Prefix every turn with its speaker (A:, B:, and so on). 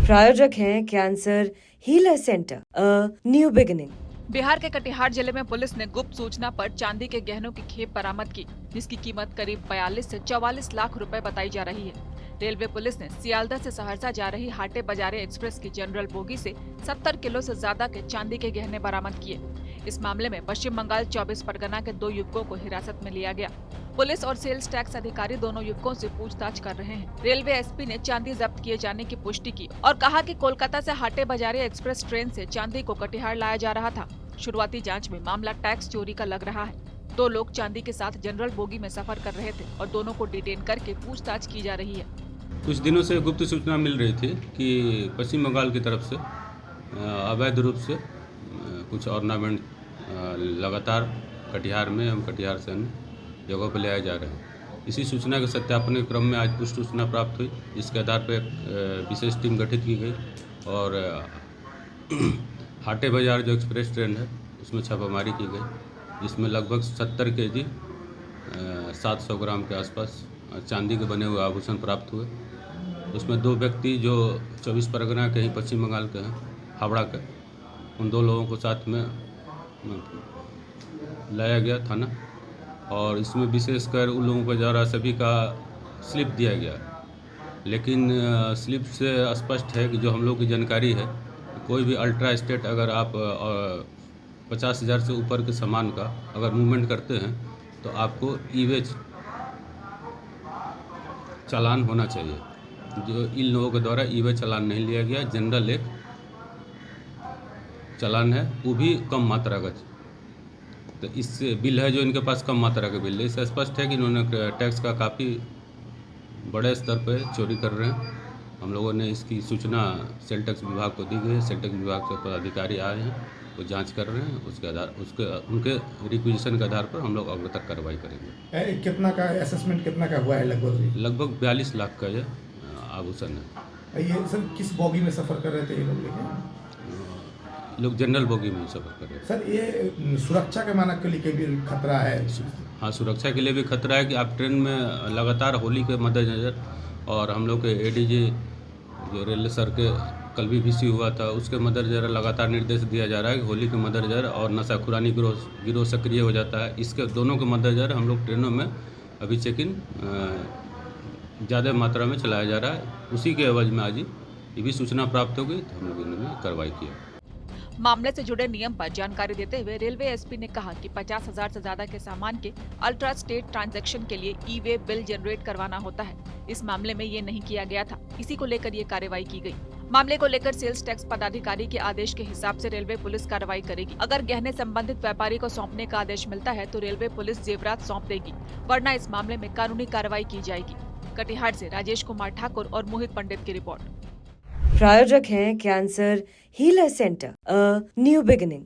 A: प्रायोजक हैं cancer healer centre, a new beginning.
B: Bihar के कटिहार जिले में पुलिस ने गुप्त सूचना पर चांदी के गहनों की खेप बरामद की, जिसकी कीमत करीब 42 से 44 लाख रुपए बताई जा रही है। रेलवे पुलिस ने सियालदह से सहरसा जा रही हाटे बाजारे एक्सप्रेस की जनरल बोगी से 70 किलो से ज्यादा के चांदी के गहने बरामद किए। इस मामले में पश्चिम बंगाल 24 परगना के 2 युवकों को हिरासत में लिया गया। पुलिस और सेल्स टैक्स अधिकारी दोनों युवकों से पूछताछ कर रहे हैं। रेलवे एसपी ने चांदी जब्त किए जाने की पुष्टि की और कहा कि कोलकाता से हाटे बाजारे एक्सप्रेस ट्रेन से चांदी को कटिहार लाया जा रहा था। शुरुआती जांच में मामला टैक्स चोरी का लग रहा है। 2 लोग चांदी के साथ जनरल बोगी में सफर कर रहे थे और दोनों को डिटेन करके पूछताछ की जा रही है।
C: कुछ दिनों से गुप्त सूचना मिल रही थी कि पश्चिम बंगाल की तरफ से अवैध रूप से कुछ ऑर्नामेंट लगातार कटिहार में एवं कटिहार से अन्य जगहों पर ले आए जा रहे हैं। इसी सूचना के सत्यापन के क्रम में आज पुष्ट सूचना प्राप्त हुई, जिसके आधार पर एक विशेष टीम गठित की गई और हाटे बाजार जो एक्सप्रेस ट्रेन है उसमें छापामारी की गई, जिसमें लगभग 70 केजी 700 ग्राम के आसपास चांदी के बने हुए आभूषण प्राप्त हुए। उसमें 2 व्यक्ति जो 24 परगना के ही पश्चिम बंगाल के हैं, हावड़ा के, उन 2 लोगों को साथ में लाया गया थाना और इसमें विशेषकर उन लोगों को द्वारा सभी का स्लिप दिया गया। लेकिन स्लिप से स्पष्ट है कि जो हम लोग की जानकारी है, कोई भी अल्ट्रा स्टेट अगर आप 50,000 से ऊपर के सामान का अगर मूवमेंट करते हैं तो आपको ई-वे चालान होना चाहिए। जो इन लोगों के द्वारा ई-वे चालान नहीं लिया गया, जनरल एक चालान है, वो भी कम मात्रा का। तो इससे बिल है जो इनके पास कम मात्रा का बिल है, इससे स्पष्ट है कि इन्होंने टैक्स का काफ़ी बड़े स्तर पर चोरी कर रहे हैं। हम लोगों ने इसकी सूचना सेल टैक्स विभाग को दी गई है। सेल टैक्स विभाग के पदाधिकारी आए हैं, वो जांच कर रहे हैं। उनके रिक्विजिशन के आधार पर हम लोग अग्र तक कार्रवाई करेंगे।
D: कितना का असेसमेंट कितना का हुआ है लगभग?
C: लगभग 42 लाख का ये आभूषण है।
D: ये सर किस बोगी में सफ़र कर रहे थे ये लोग? लेकिन
C: लोग जनरल बोगी में सफ़र कर रहे हैं।
D: सर ये सुरक्षा के मानक के लिए भी खतरा है?
C: हाँ, सुरक्षा के लिए भी खतरा है कि आप ट्रेन में लगातार होली के मद्देनज़र और हम लोग के एडीजी जो रेलवे सर के कल भी वीसी हुआ था, उसके मद्देनज़र लगातार निर्देश दिया जा रहा है कि होली के मद्देनज़र और नशाखुरानी गिरोह सक्रिय हो जाता है। इसके दोनों के मद्देनज़र हम लोग ट्रेनों में अभी चेक इन ज़्यादा मात्रा में चलाया जा रहा है। उसी के एवज में आज ये भी सूचना प्राप्त हो गई तो हम लोग इन्होंने कार्रवाई किया।
B: मामले से जुड़े नियम पर जानकारी देते हुए रेलवे एसपी ने कहा कि 50,000 से ज्यादा के सामान के अल्ट्रा स्टेट ट्रांजैक्शन के लिए ई-वे बिल जनरेट करवाना होता है। इस मामले में ये नहीं किया गया था, इसी को लेकर ये कार्रवाई की गई। मामले को लेकर सेल्स टैक्स पदाधिकारी के आदेश के हिसाब से रेलवे पुलिस कार्रवाई करेगी। अगर गहने संबंधित व्यापारी को सौंपने का आदेश मिलता है तो रेलवे पुलिस जेवरात सौंप देगी, वरना इस मामले में कानूनी कार्रवाई की जाएगी। कटिहार से राजेश कुमार ठाकुर और मोहित पंडित की रिपोर्ट।
A: प्रायोजक हैं cancer healer centre, a new beginning.